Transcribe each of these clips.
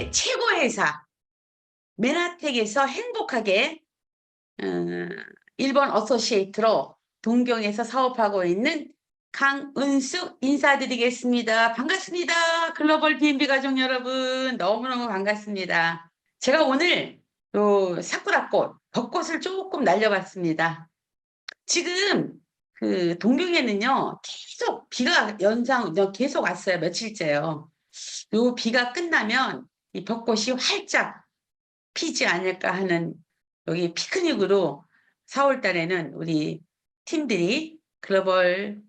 세계 최고 회사 메나텍에서 행복하게 일본 어소시에이트로 동경에서 사업하고 있는 강은숙 인사드리겠습니다. 반갑습니다. 글로벌 B&B 가족 여러분, 너무너무 반갑습니다. 제가 오늘 사쿠라꽃, 벚꽃을 조금 날려봤습니다. 지금 그 동경에는요, 계속 비가 계속 왔어요. 며칠째요. 요 비가 끝나면 이 벚꽃이 활짝 피지 않을까 하는, 여기 피크닉으로 4월 달에는 우리 팀들이 글로벌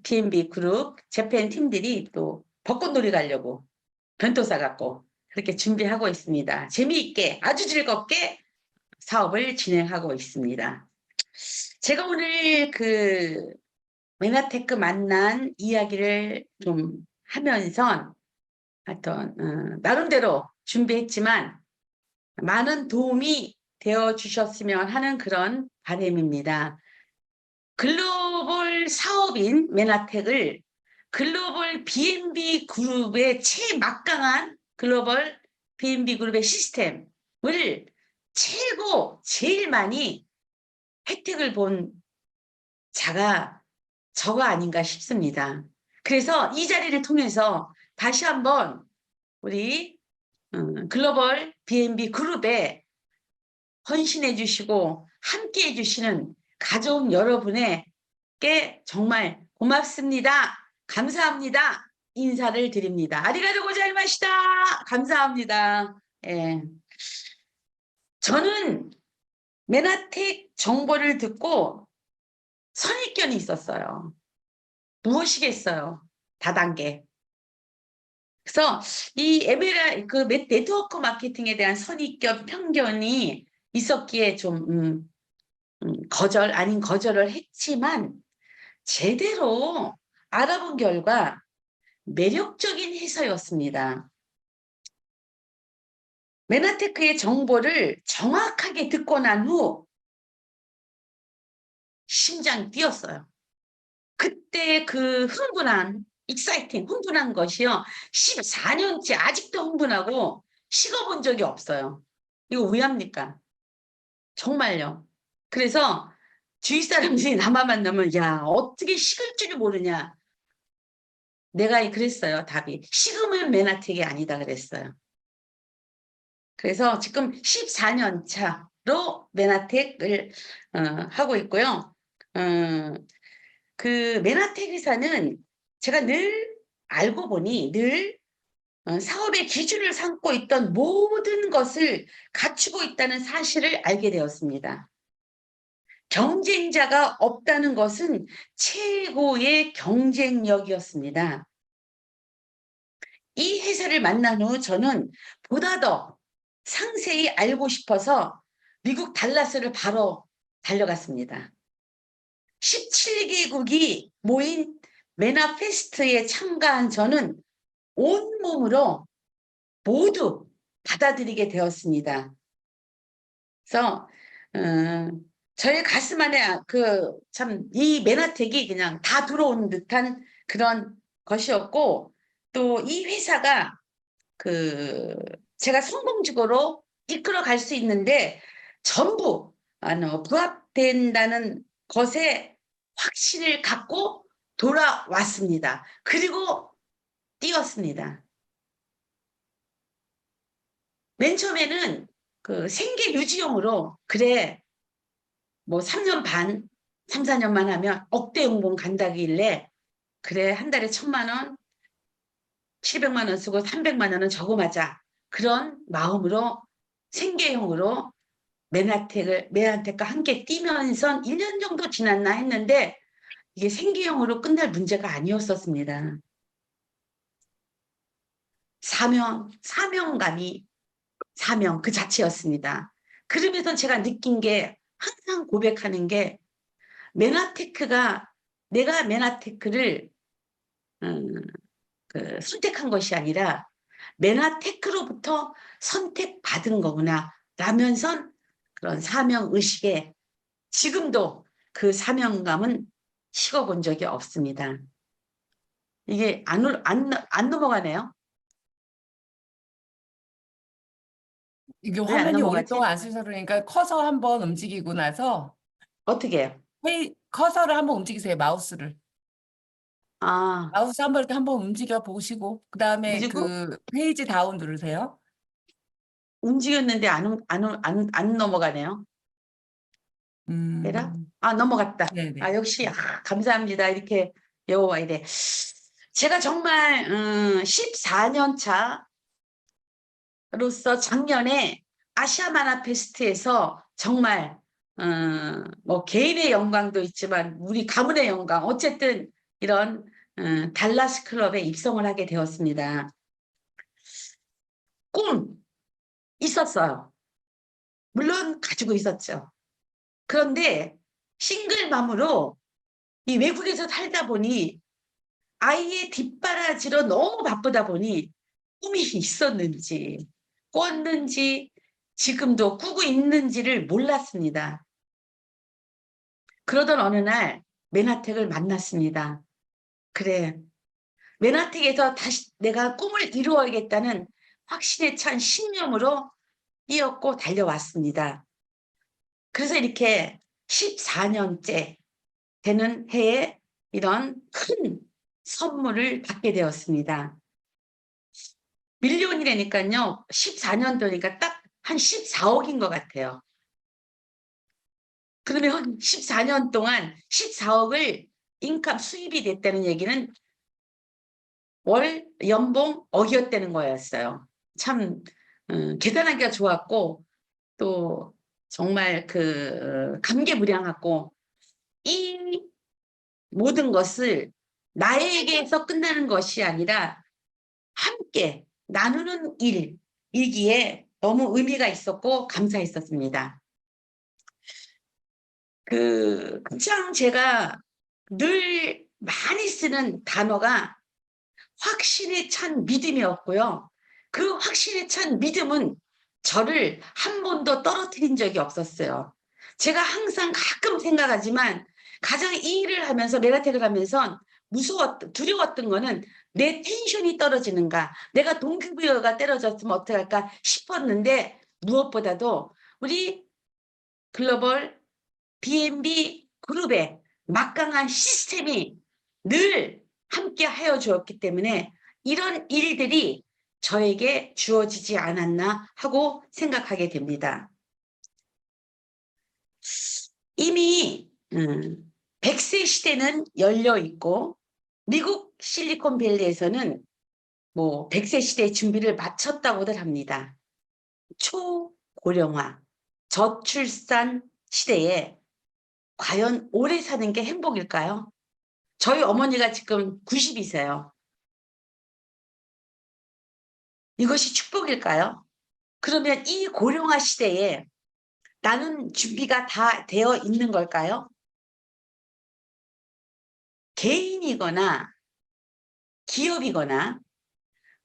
TMB 그룹 재팬 팀들이 또 벚꽃놀이 가려고 변토 싸갖고 그렇게 준비하고 있습니다. 재미있게 아주 즐겁게 사업을 진행하고 있습니다. 제가 오늘 메나테크 만난 이야기를 좀 하면서 나름대로 준비했지만 많은 도움이 되어 주셨으면 하는 그런 바람입니다. 글로벌 사업인 메나텍을 글로벌 B&B 그룹의 최막강한 글로벌 B&B 그룹의 시스템을 제일 많이 혜택을 본 자가 저가 아닌가 싶습니다. 그래서 이 자리를 통해서 다시 한번 우리 글로벌 B&B 그룹에 헌신해 주시고 함께 해주시는 가족 여러분에게 정말 고맙습니다. 감사합니다. 인사를 드립니다. 아리가토 고자이마시다. 감사합니다. 예. 저는 메나텍 정보를 듣고 선입견이 있었어요. 무엇이겠어요? 다단계. 그래서 이 네트워크 마케팅에 대한 선입견, 편견이 있었기에 좀 거절 아닌 거절을 했지만 제대로 알아본 결과 매력적인 회사였습니다. 메나테크의 정보를 정확하게 듣고 난 후 심장이 뛰었어요. 그때 그 흥분한 것이요. 14년째 아직도 흥분하고 식어본 적이 없어요. 이거 왜 합니까? 정말요. 그래서 주위 사람들이 나만 만나면 야, 어떻게 식을 줄을 모르냐. 내가 그랬어요. 답이. 식으면 메나텍이 아니다 그랬어요. 그래서 지금 14년 차로 메나텍을 하고 있고요. 그 메나텍 회사는 제가 늘 알고 보니 늘 사업의 기준을 삼고 있던 모든 것을 갖추고 있다는 사실을 알게 되었습니다. 경쟁자가 없다는 것은 최고의 경쟁력이었습니다. 이 회사를 만난 후 저는 보다 더 상세히 알고 싶어서 미국 달라스를 바로 달려갔습니다. 17개국이 모인 메나페스트에 참가한 저는 온몸으로 모두 받아들이게 되었습니다. 그래서 저의 가슴 안에 이 메나텍이 그냥 다 들어오는 듯한 그런 것이었고, 또 이 회사가 제가 성공적으로 이끌어 갈 수 있는데 전부 부합된다는 것에 확신을 갖고 돌아왔습니다. 그리고 뛰었습니다. 맨 처음에는 생계 유지용으로 그래 뭐 3년 반, 3, 4년만 하면 억대 연봉 간다길래 그래 한 달에 1,000만 원, 700만 원 쓰고 300만 원은 저금하자. 그런 마음으로 생계형으로 메나텍과 함께 뛰면서 1년 정도 지났나 했는데 이게 생계형으로 끝날 문제가 아니었었습니다. 사명감이 사명 그 자체였습니다. 그러면서 제가 느낀 게 항상 고백하는 게 내가 메나테크를 선택한 것이 아니라 메나테크로부터 선택받은 거구나 라면서 그런 사명의식에 지금도 그 사명감은 식어본 적이 없습니다. 이게 안 넘어가네요. 이게 왜 안 화면이 넘어가지? 오랫동안 안 쓰셔서 그러니까 커서 한번 움직이고 나서 어떻게 해요? 커서를 한번 움직이세요. 마우스를. 아, 마우스 한번 이렇게 한번 움직여 보시고 그다음에 그리고 그 페이지 다운 누르세요. 움직였는데 안 넘어가네요. 에라? 음, 아, 넘어갔다. 네네. 아, 역시, 아, 감사합니다. 이렇게 외워와야 돼. 제가 정말, 14년 차로서 작년에 아시아 만화 페스트에서 정말, 뭐, 개인의 영광도 있지만, 우리 가문의 영광, 어쨌든 이런, 달라스 클럽에 입성을 하게 되었습니다. 꿈 있었어요. 물론 가지고 있었죠. 그런데 싱글맘으로 이 외국에서 살다 보니 아이의 뒷바라지로 너무 바쁘다 보니 꿈이 있었는지 꿨는지 지금도 꾸고 있는지를 몰랐습니다. 그러던 어느 날 맨하텍을 만났습니다. 그래, 맨하텍에서 다시 내가 꿈을 이루어야겠다는 확신에 찬 신념으로 뛰었고 달려왔습니다. 그래서 이렇게 14년째 되는 해에 이런 큰 선물을 받게 되었습니다. 밀리언이라니까요. 14년도니까 딱 한 14억인 것 같아요. 그러면 14년 동안 14억을 인컴 수입이 됐다는 얘기는 월 연봉 억이었다는 거였어요. 참 계산하기가 좋았고 또 정말 감개무량하고 이 모든 것을 나에게서 끝나는 것이 아니라 함께 나누는 일이기에 너무 의미가 있었고 감사했었습니다. 가장 제가 늘 많이 쓰는 단어가 확신에 찬 믿음이었고요. 그 확신에 찬 믿음은 저를 한 번도 떨어뜨린 적이 없었어요. 제가 항상 가끔 생각하지만 가장 이 일을 하면서 메가텍을 하면서 두려웠던 거는 내 텐션이 떨어지는가, 내가 동기부여가 떨어졌으면 어떡할까 싶었는데 무엇보다도 우리 글로벌 B&B 그룹의 막강한 시스템이 늘 함께 하여 주었기 때문에 이런 일들이 저에게 주어지지 않았나 하고 생각하게 됩니다. 이미 100세 시대는 열려 있고 미국 실리콘밸리에서는 뭐 100세 시대 준비를 마쳤다고들 합니다. 초고령화, 저출산 시대에 과연 오래 사는 게 행복일까요? 저희 어머니가 지금 90이세요. 이것이 축복일까요? 그러면 이 고령화 시대에 나는 준비가 다 되어 있는 걸까요? 개인이거나 기업이거나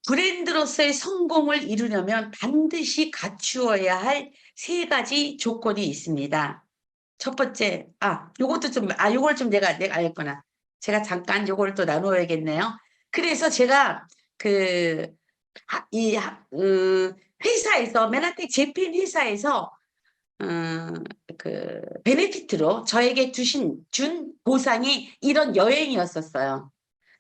브랜드로서의 성공을 이루려면 반드시 갖추어야 할 세 가지 조건이 있습니다. 첫 번째, 요걸 좀 내가 알겠구나. 제가 잠깐 요걸 또 나누어야겠네요. 그래서 제가 회사에서, 맨하탄 제필 회사에서, 베네피트로 저에게 준 보상이 이런 여행이었었어요.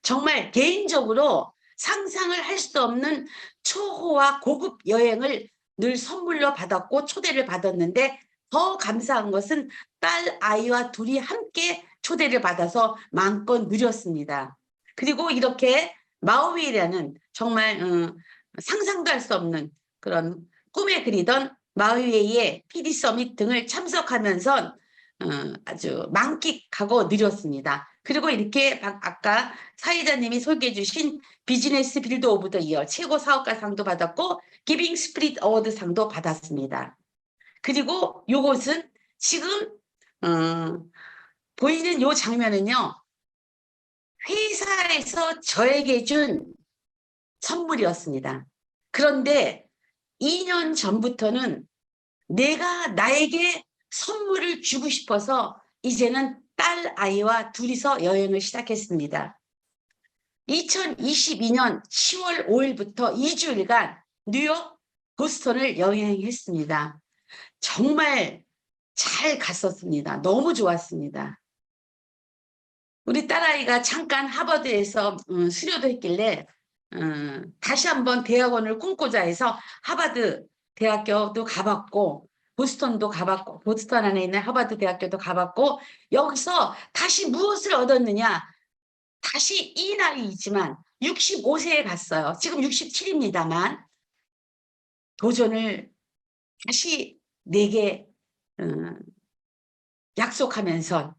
정말 개인적으로 상상을 할 수 없는 초호화 고급 여행을 늘 선물로 받았고 초대를 받았는데 더 감사한 것은 딸 아이와 둘이 함께 초대를 받아서 마음껏 누렸습니다. 그리고 이렇게 마우이라는 정말 상상도 할 수 없는 그런 꿈에 그리던 마우이의 PD 서밋 등을 참석하면서 아주 만끽하고 누렸습니다. 그리고 이렇게 아까 사회자님이 소개해 주신 비즈니스 빌드 오브 더 이어 최고 사업가 상도 받았고 기빙 스피릿 어워드 상도 받았습니다. 그리고 요것은 지금 보이는 요 장면은요. 회사에서 저에게 준 선물이었습니다. 그런데 2년 전부터는 내가 나에게 선물을 주고 싶어서 이제는 딸 아이와 둘이서 여행을 시작했습니다. 2022년 10월 5일부터 2주일간 뉴욕, 보스턴을 여행했습니다. 정말 잘 갔었습니다. 너무 좋았습니다. 우리 딸아이가 잠깐 하버드에서 수료도 했길래 다시 한번 대학원을 꿈꾸자 해서 하버드 대학교도 가봤고 보스턴도 가봤고 보스턴 안에 있는 하버드 대학교도 가봤고 여기서 다시 무엇을 얻었느냐? 다시 이 나이이지만 65세에 갔어요. 지금 67입니다만 도전을 다시 내게 약속하면서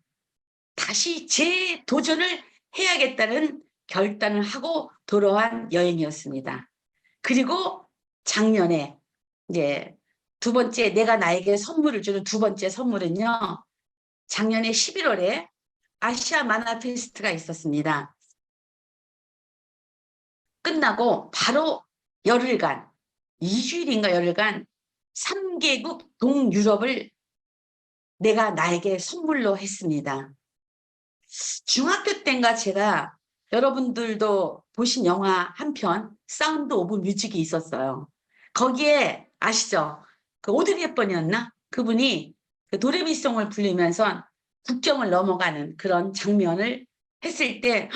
다시 재도전을 해야겠다는 결단을 하고 돌아온 여행이었습니다. 그리고 작년에 이제 두 번째 내가 나에게 선물을 주는 두 번째 선물은요. 작년에 11월에 아시아 만화 페스트가 있었습니다. 끝나고 바로 열흘간 2주일인가 열흘간 3개국 동유럽을 내가 나에게 선물로 했습니다. 중학교 때인가 제가 여러분들도 보신 영화 한 편 사운드 오브 뮤직이 있었어요. 거기에 아시죠? 그 오드리 헵번이었나? 그분이 그 도레미송을 부르면서 국경을 넘어가는 그런 장면을 했을 때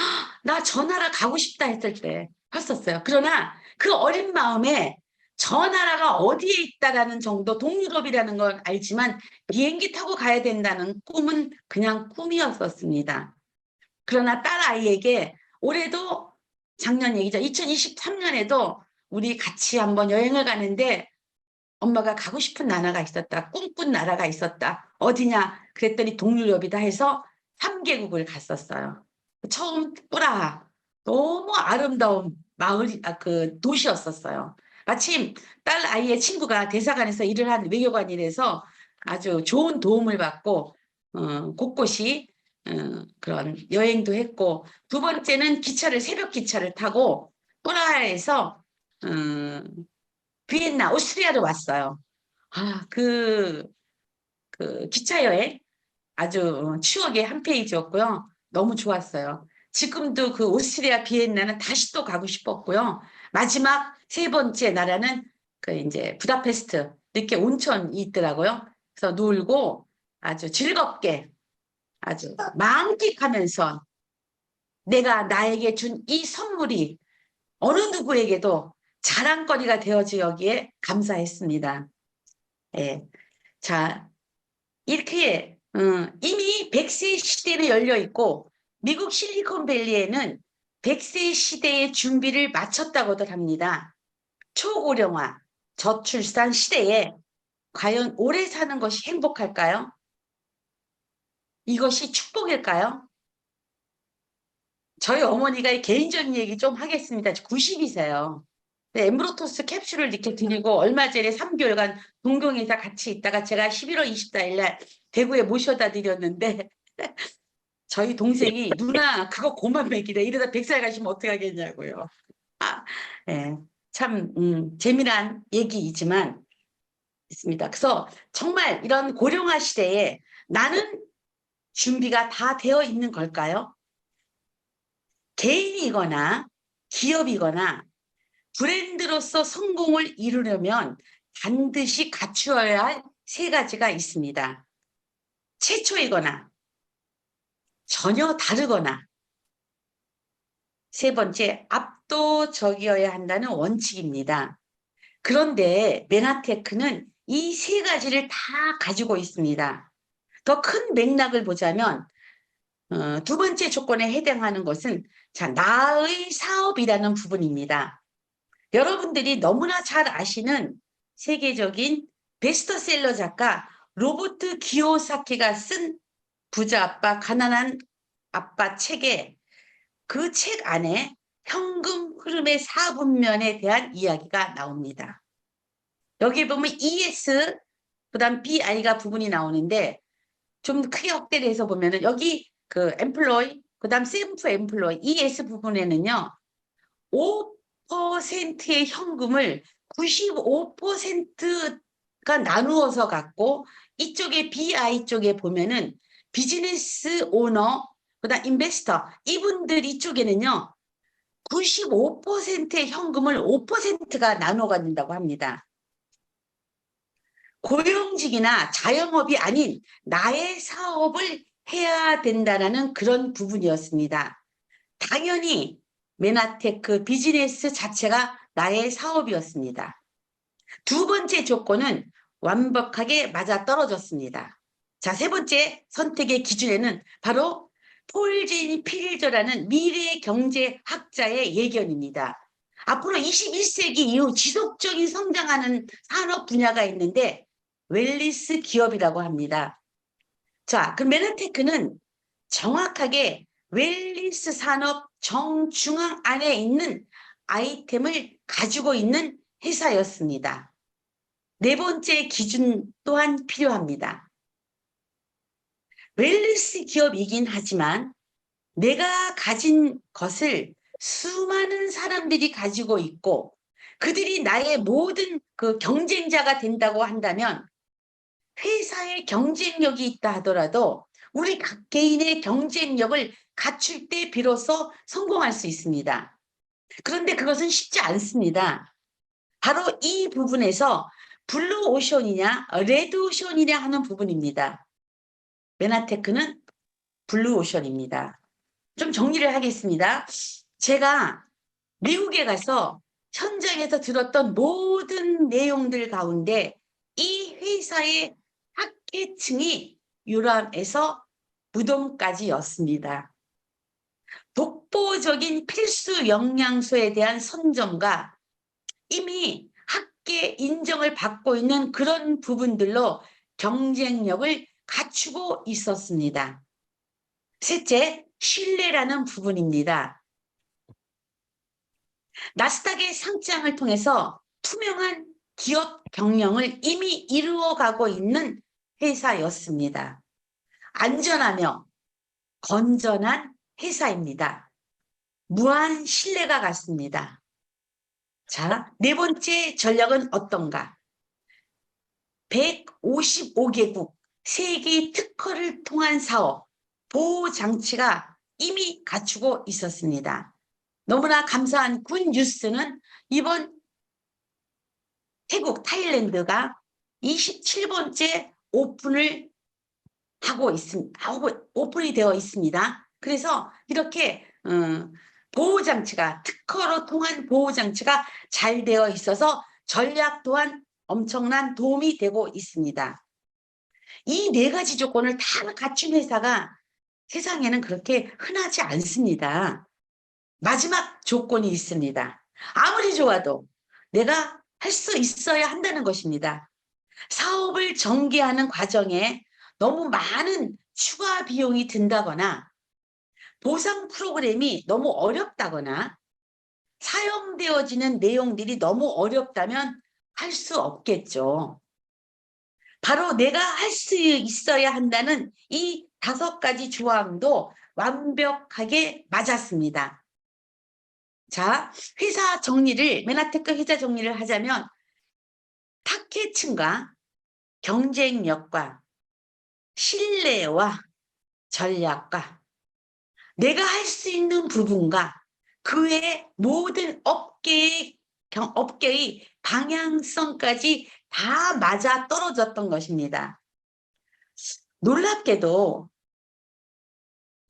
나 저 나라 가고 싶다 했을 때 했었어요. 그러나 그 어린 마음에 저 나라가 어디에 있다라는 정도 동유럽이라는 걸 알지만 비행기 타고 가야 된다는 꿈은 그냥 꿈이었었습니다. 그러나 딸아이에게 올해도 작년 얘기죠. 2023년에도 우리 같이 한번 여행을 가는데 엄마가 가고 싶은 나라가 있었다. 꿈꾼 나라가 있었다. 어디냐? 그랬더니 동유럽이다 해서 3개국을 갔었어요. 처음 뿌라하. 너무 아름다운 마을, 그 도시였었어요. 마침 딸 아이의 친구가 대사관에서 일을 한 외교관이라서 아주 좋은 도움을 받고 곳곳이 그런 여행도 했고 두 번째는 기차를 새벽 기차를 타고 뿌라하에서 비엔나 오스트리아로 왔어요. 그 기차 여행 아주 추억의 한 페이지였고요. 너무 좋았어요. 지금도 그 오스트리아 비엔나는 다시 또 가고 싶었고요. 마지막 세 번째 나라는 그 이제 부다페스트 이렇게 온천이 있더라고요. 그래서 놀고 아주 즐겁게 아주 만끽하면서 내가 나에게 준 이 선물이 어느 누구에게도 자랑거리가 되어지기에 감사했습니다. 예. 자, 이렇게 이미 100세 시대는 열려 있고 미국 실리콘밸리에는 100세 시대의 준비를 마쳤다고들 합니다. 초고령화, 저출산 시대에 과연 오래 사는 것이 행복할까요? 이것이 축복일까요? 저희 어머니가 개인적인 얘기 좀 하겠습니다. 90이세요. 엠브로토스 캡슐을 이렇게 드리고 얼마 전에 3개월간 동경에서 같이 있다가 제가 11월 24일 날 대구에 모셔다 드렸는데 저희 동생이 누나 그거 고만 먹이래 이러다 100살 가시면 어떡하겠냐고요. 예, 참 재미난 얘기이지만 있습니다. 그래서 정말 이런 고령화 시대에 나는 준비가 다 되어 있는 걸까요? 개인이거나 기업이거나 브랜드로서 성공을 이루려면 반드시 갖추어야 할 세 가지가 있습니다. 최초이거나 전혀 다르거나 세 번째 압도적이어야 한다는 원칙입니다. 그런데 메나테크는 이 세 가지를 다 가지고 있습니다. 더 큰 맥락을 보자면 두 번째 조건에 해당하는 것은 자, 나의 사업이라는 부분입니다. 여러분들이 너무나 잘 아시는 세계적인 베스트셀러 작가 로버트 기요사키가 쓴 부자 아빠 가난한 아빠 책에 그 책 안에 현금 흐름의 4분면에 대한 이야기가 나옵니다. 여기 보면 ES 그다음 BI가 부분이 나오는데 좀 크게 확대를 해서 보면은 여기 그 엠플로이 그다음 셀프 엠플로이 ES 부분에는요 5%의 현금을 95%가 나누어서 갖고 이쪽에 BI 쪽에 보면은 비즈니스 오너 그다음 인베스터 이분들 이쪽에는요 95%의 현금을 5%가 나눠 갖는다고 합니다. 고용직이나 자영업이 아닌 나의 사업을 해야 된다는 그런 부분이었습니다. 당연히 메나테크 비즈니스 자체가 나의 사업이었습니다. 두 번째 조건은 완벽하게 맞아떨어졌습니다. 자, 세 번째 선택의 기준에는 바로 폴 제니 필저라는 미래 경제학자의 예견입니다. 앞으로 21세기 이후 지속적인 성장하는 산업 분야가 있는데 웰리스 기업이라고 합니다. 자, 그 메나테크는 정확하게 웰리스 산업 정중앙 안에 있는 아이템을 가지고 있는 회사였습니다. 네 번째 기준 또한 필요합니다. 웰리스 기업이긴 하지만 내가 가진 것을 수많은 사람들이 가지고 있고 그들이 나의 모든 그 경쟁자가 된다고 한다면 회사의 경쟁력이 있다 하더라도 우리 각 개인의 경쟁력을 갖출 때 비로소 성공할 수 있습니다. 그런데 그것은 쉽지 않습니다. 바로 이 부분에서 블루 오션이냐 레드 오션이냐 하는 부분입니다. 메나테크는 블루 오션입니다. 좀 정리를 하겠습니다. 제가 미국에 가서 현장에서 들었던 모든 내용들 가운데 이 회사의 학계층이 유람에서 무덤까지였습니다. 독보적인 필수 영양소에 대한 선점과 이미 학계 인정을 받고 있는 그런 부분들로 경쟁력을 갖추고 있었습니다. 셋째, 신뢰라는 부분입니다. 나스닥의 상장을 통해서 투명한 기업 경영을 이미 이루어가고 있는 회사였습니다. 안전하며 건전한 회사입니다. 무한 신뢰가 갔습니다. 자, 네 번째 전략은 어떤가? 155개국 세계 특허를 통한 사업, 보호 장치가 이미 갖추고 있었습니다. 너무나 감사한 굿 뉴스는 이번 태국, 타일랜드가 27번째 오픈을 오픈이 되어 있습니다. 그래서 이렇게 보호장치가 특허로 통한 보호장치가 잘 되어 있어서 전략 또한 엄청난 도움이 되고 있습니다. 이 네 가지 조건을 다 갖춘 회사가 세상에는 그렇게 흔하지 않습니다. 마지막 조건이 있습니다. 아무리 좋아도 내가 할 수 있어야 한다는 것입니다. 사업을 전개하는 과정에 너무 많은 추가 비용이 든다거나 보상 프로그램이 너무 어렵다거나 사용되어지는 내용들이 너무 어렵다면 할 수 없겠죠. 바로 내가 할 수 있어야 한다는 이 5가지 조항도 완벽하게 맞았습니다. 자, 회사 정리를, 메나테크 회사 정리를 하자면 타겟층과 경쟁력과 신뢰와 전략과 내가 할 수 있는 부분과 그 외의 모든 업계의 방향성까지 다 맞아 떨어졌던 것입니다. 놀랍게도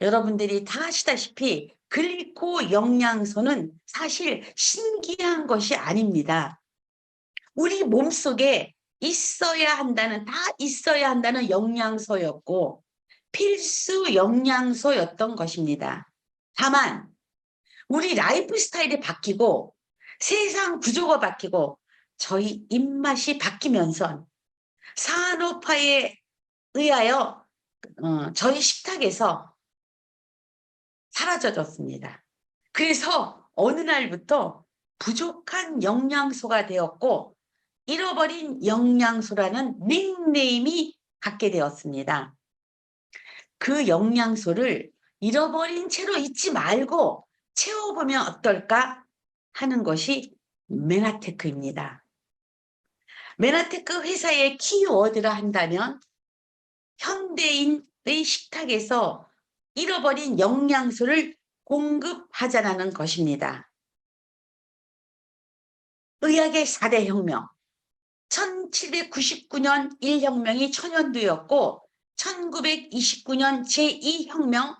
여러분들이 다 아시다시피 글리코 영양소는 사실 신기한 것이 아닙니다. 우리 몸속에 있어야 한다는, 다 있어야 한다는 영양소였고 필수 영양소였던 것입니다. 다만 우리 라이프 스타일이 바뀌고 세상 구조가 바뀌고 저희 입맛이 바뀌면서 산업화에 의하여 저희 식탁에서 사라져졌습니다. 그래서 어느 날부터 부족한 영양소가 되었고 잃어버린 영양소라는 닉네임이 갖게 되었습니다. 그 영양소를 잃어버린 채로 잊지 말고 채워보면 어떨까 하는 것이 메나테크입니다. 메나테크 회사의 키워드라 한다면 현대인의 식탁에서 잃어버린 영양소를 공급하자는 것입니다. 의학의 4대 혁명, 1799년 1혁명이 천연두였고 1929년 제2혁명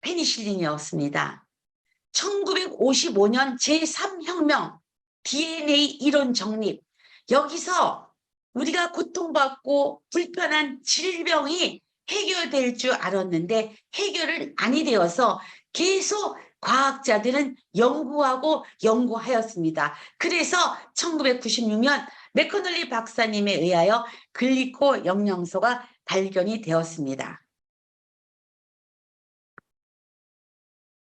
페니실린이었습니다. 1955년 제3혁명 DNA 이론 정립. 여기서 우리가 고통받고 불편한 질병이 해결될 줄 알았는데 해결은 아니 되어서 계속 과학자들은 연구하였습니다. 그래서 1996년 맥커널리 박사님에 의하여 글리코 영양소가 발견이 되었습니다.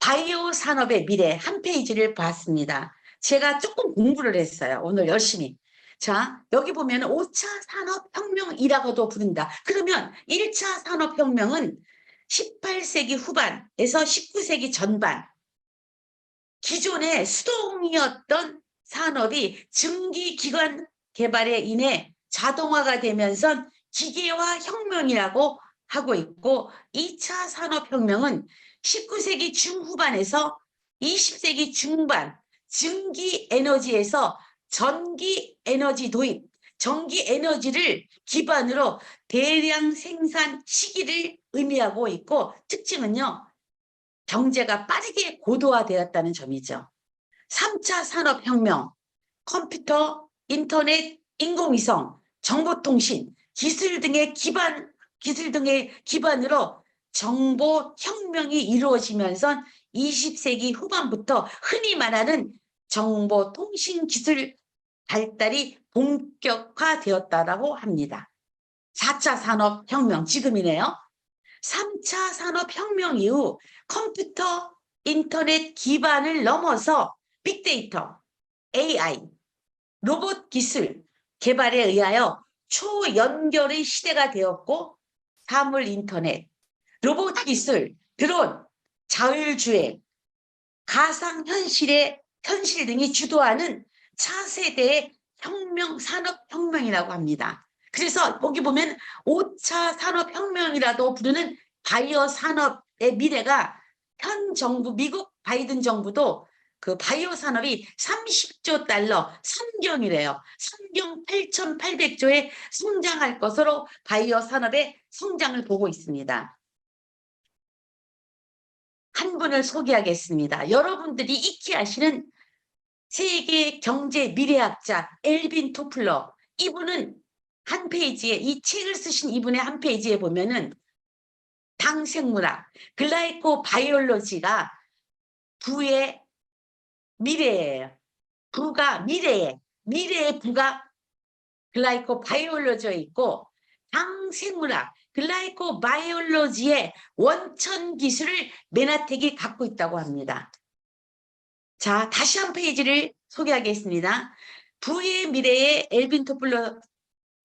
바이오 산업의 미래 한 페이지를 봤습니다. 제가 조금 공부를 했어요. 오늘 열심히. 자, 여기 보면 5차 산업혁명이라고도 부른다. 그러면 1차 산업혁명은 18세기 후반에서 19세기 전반 기존의 수동이었던 산업이 증기기관 개발에 인해 자동화가 되면서 기계화 혁명이라고 하고 있고 2차 산업혁명은 19세기 중후반에서 20세기 중반 증기 에너지에서 전기 에너지 도입, 전기 에너지를 기반으로 대량 생산 시기를 의미하고 있고 특징은요. 경제가 빠르게 고도화되었다는 점이죠. 3차 산업혁명, 컴퓨터, 인터넷, 인공위성, 정보통신, 기술 등의 기반으로 정보혁명이 이루어지면서 20세기 후반부터 흔히 말하는 정보통신기술 발달이 본격화되었다고 합니다. 4차 산업혁명 지금이네요. 3차 산업혁명 이후 컴퓨터, 인터넷 기반을 넘어서 빅데이터, AI, 로봇 기술 개발에 의하여 초연결의 시대가 되었고 사물 인터넷, 로봇 기술, 드론, 자율주행, 가상현실 등이 주도하는 차세대의 산업혁명이라고 합니다. 그래서 거기 보면 5차 산업혁명이라도 부르는 바이오 산업의 미래가 현 정부, 미국 바이든 정부도 그 바이오 산업이 30조 달러, 삼경이래요. 삼경 8,800조에 성장할 것으로 바이오 산업의 성장을 보고 있습니다. 한 분을 소개하겠습니다. 여러분들이 익히 아시는 세계 경제 미래학자 엘빈 토플러. 이분은 한 페이지에 이 책을 쓰신 이분의 한 페이지에 보면은 당생물학, 글라이코 바이올로지가 부의 미래예요. 부가 미래의 부가 글라이코 바이올로지에 있고 당생물학, 글라이코 바이올로지의 원천 기술을 메나텍이 갖고 있다고 합니다. 자, 다시 한 페이지를 소개하겠습니다. 부의 미래의 엘빈 토플러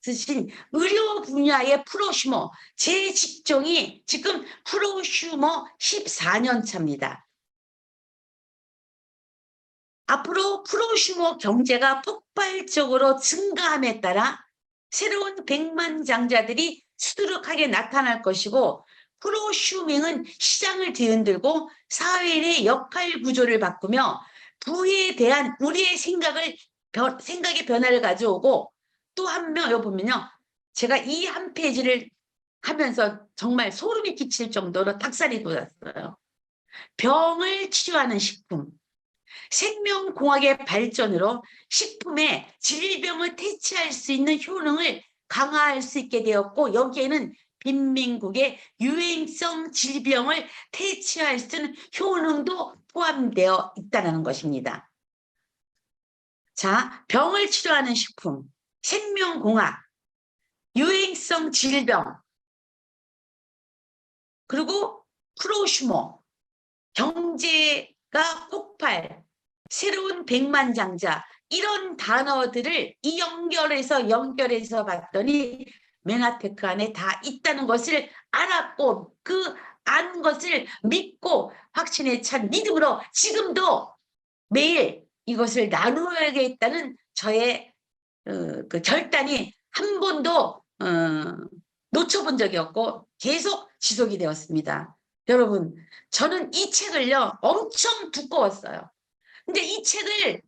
쓰신 의료 분야의 프로슈머, 제 직종이 지금 프로슈머 14년 차입니다. 앞으로 프로슈머 경제가 폭발적으로 증가함에 따라 새로운 백만장자들이 수두룩하게 나타날 것이고 프로슈밍은 시장을 뒤흔들고 사회 내 역할 구조를 바꾸며 부에 대한 우리의 생각의 변화를 가져오고 또 한 명 여기 보면요. 제가 이 한 페이지를 하면서 정말 소름이 끼칠 정도로 닭살이 돋았어요. 병을 치료하는 식품. 생명공학의 발전으로 식품에 질병을 퇴치할 수 있는 효능을 강화할 수 있게 되었고 여기에는 빈민국의 유행성 질병을 퇴치할 수 있는 효능도 포함되어 있다는 것입니다. 자, 병을 치료하는 식품, 생명공학, 유행성 질병, 그리고 프로슈머, 경제가 폭발, 새로운 백만장자 이런 단어들을 이 연결해서 봤더니 메나테크 안에 다 있다는 것을 알았고 그 안 것을 믿고 확신에 찬 믿음으로 지금도 매일 이것을 나누어야겠다는 저의 그 결단이 한 번도 놓쳐본 적이 없고 계속 지속이 되었습니다. 여러분, 저는 이 책을요 엄청 두꺼웠어요. 근데 이 책을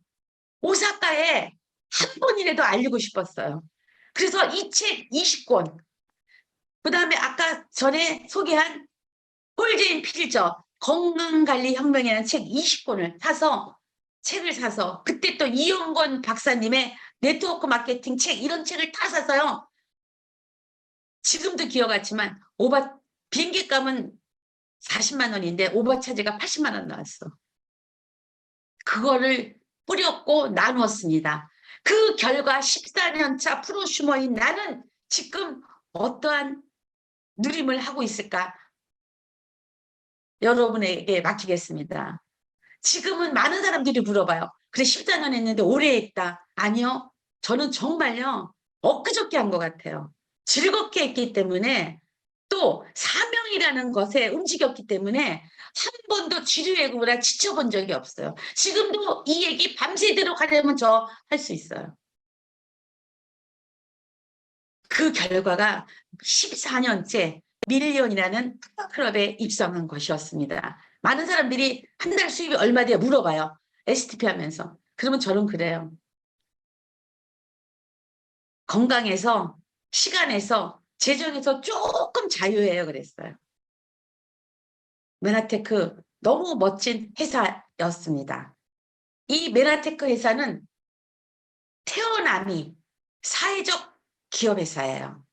오사카에 한 번이라도 알리고 싶었어요. 그래서 이 책 20권, 그 다음에 아까 전에 소개한 폴제인 필저 건강관리혁명이라는 책 20권을 사서 책을 사서 그때 또 이용건 박사님의 네트워크 마케팅 책 이런 책을 다 사서요. 지금도 기억하지만 비행기 값은 40만 원인데 오버차지가 80만 원 나왔어. 그거를 뿌렸고 나누었습니다. 그 결과 14년차 프로슈머인 나는 지금 어떠한 누림을 하고 있을까? 여러분에게 맡기겠습니다. 지금은 많은 사람들이 물어봐요. 그래 14년 했는데 오래 했다. 아니요. 저는 정말요. 엊그저께 한 것 같아요. 즐겁게 했기 때문에 또 사명이라는 것에 움직였기 때문에 한 번도 지루해보거나 지쳐본 적이 없어요. 지금도 이 얘기 밤새도록 하려면 저 할 수 있어요. 그 결과가 14년째 밀리언이라는 클럽에 입성한 것이었습니다. 많은 사람들이 한 달 수입이 얼마대요 물어봐요. STP 하면서. 그러면 저는 그래요. 건강에서, 시간에서, 재정에서 조금 자유해요. 그랬어요. 메나테크 너무 멋진 회사였습니다. 이 메나테크 회사는 태어남이 사회적 기업회사예요.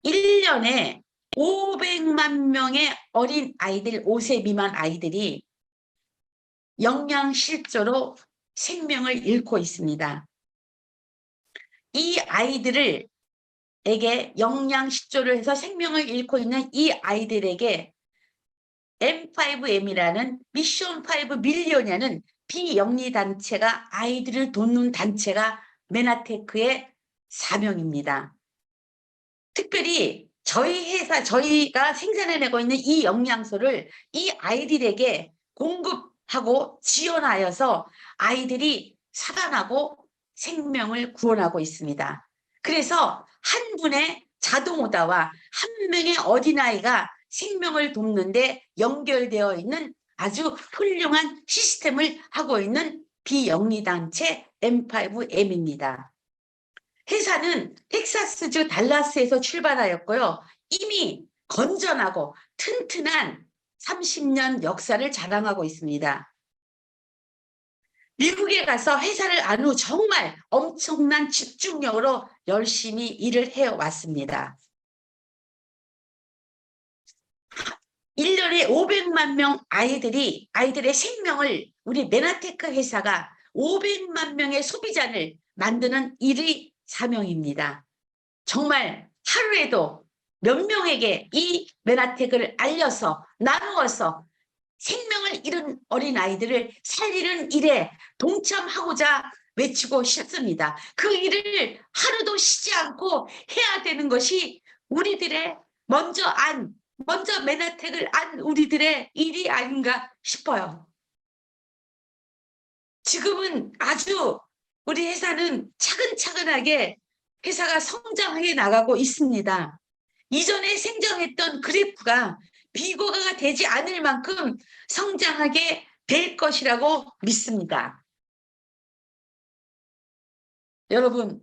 1년에 500만 명의 어린 아이들, 5세 미만 아이들이 영양실조로 생명을 잃고 있습니다. 이 아이들에게 영양실조를 해서 생명을 잃고 있는 이 아이들에게 M5M이라는 미션 5 밀리언이라는 비영리 단체가 아이들을 돕는 단체가 메나테크의 사명입니다. 특별히 저희 회사, 저희가 생산해내고 있는 이 영양소를 이 아이들에게 공급하고 지원하여서 아이들이 살아나고 생명을 구원하고 있습니다. 그래서 한 분의 자동오다와 한 명의 어린아이가 생명을 돕는데 연결되어 있는 아주 훌륭한 시스템을 하고 있는 비영리단체 M5M입니다. 회사는 텍사스주 달라스에서 출발하였고요. 이미 건전하고 튼튼한 30년 역사를 자랑하고 있습니다. 미국에 가서 회사를 안 후 정말 엄청난 집중력으로 열심히 일을 해왔습니다. 1년에 500만 명 아이들의 생명을 우리 메나테크 회사가 500만 명의 소비자를 만드는 일의 사명입니다. 정말 하루에도 몇 명에게 이 메나텍을 알려서 나누어서 생명을 잃은 어린아이들을 살리는 일에 동참하고자 외치고 싶습니다. 그 일을 하루도 쉬지 않고 해야 되는 것이 우리들의 먼저 메나텍을 안 우리들의 일이 아닌가 싶어요. 지금은 아주 우리 회사는 차근차근하게 회사가 성장해 나가고 있습니다. 이전에 생정했던 그래프가 비교가 되지 않을 만큼 성장하게 될 것이라고 믿습니다. 여러분,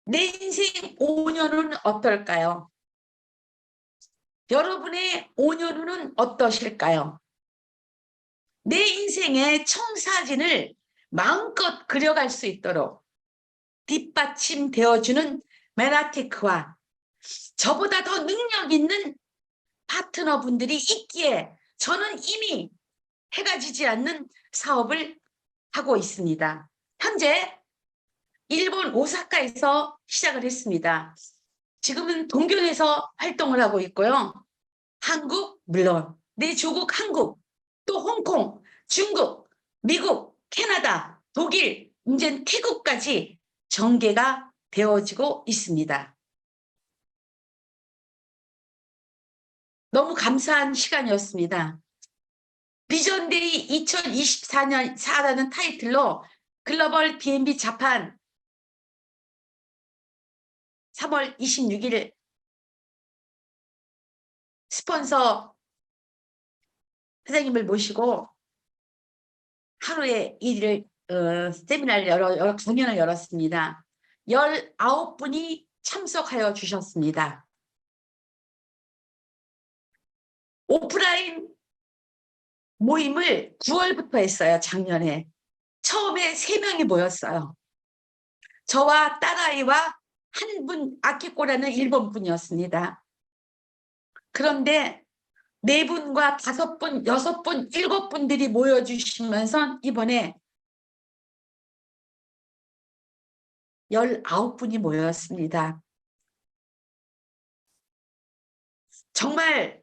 내 인생 5년 후는 어떨까요? 여러분의 5년 후는 어떠실까요? 내 인생의 청사진을 마음껏 그려갈 수 있도록 뒷받침 되어주는 메나테크와 저보다 더 능력 있는 파트너분들이 있기에 저는 이미 해가 지지 않는 사업을 하고 있습니다. 현재 일본 오사카에서 시작을 했습니다. 지금은 동경에서 활동을 하고 있고요. 한국 물론 내 조국 한국, 또 홍콩, 중국, 미국, 캐나다, 독일, 이제 태국까지 전개가 되어지고 있습니다. 너무 감사한 시간이었습니다. 비전데이 2024년 4라는 타이틀로 글로벌 B&B 자판 3월 26일 스폰서 선생님을 모시고 하루에 일일 세미나를 여러 강연을 열었습니다. 19분이 참석하여 주셨습니다. 오프라인 모임을 9월부터 했어요. 작년에. 처음에 3명이 모였어요. 저와 딸아이와 한 분, 아키꼬라는 일본 분이었습니다. 그런데 4분과 5분, 6분, 7분들이 모여주시면서 이번에 19분이 모였습니다. 정말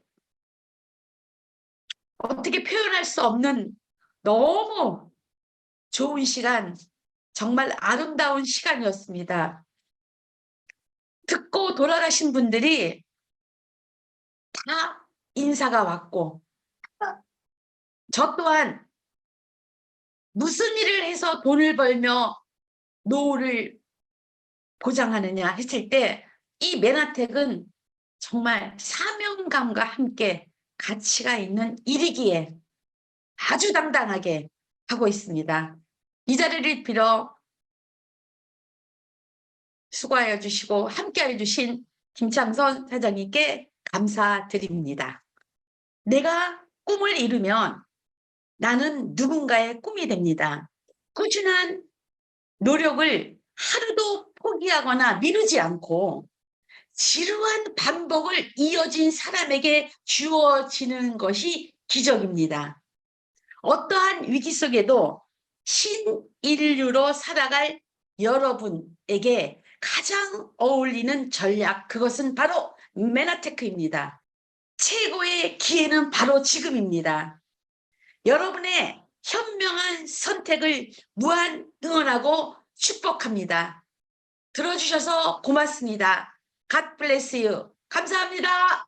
어떻게 표현할 수 없는 너무 좋은 시간, 정말 아름다운 시간이었습니다. 듣고 돌아가신 분들이 다 인사가 왔고, 저 또한 무슨 일을 해서 돈을 벌며 노후를 보장하느냐 했을 때 이 메나텍은 정말 사명감과 함께 가치가 있는 일이기에 아주 당당하게 하고 있습니다. 이 자리를 빌어 수고하여 주시고 함께해 주신 김창선 사장님께 감사드립니다. 내가 꿈을 이루면 나는 누군가의 꿈이 됩니다. 꾸준한 노력을 하루도 포기하거나 미루지 않고 지루한 반복을 이어진 사람에게 주어지는 것이 기적입니다. 어떠한 위기 속에도 신인류로 살아갈 여러분에게 가장 어울리는 전략, 그것은 바로 메나테크입니다. 최고의 기회는 바로 지금입니다. 여러분의 현명한 선택을 무한 응원하고 축복합니다. 들어주셔서 고맙습니다. God bless you. 감사합니다.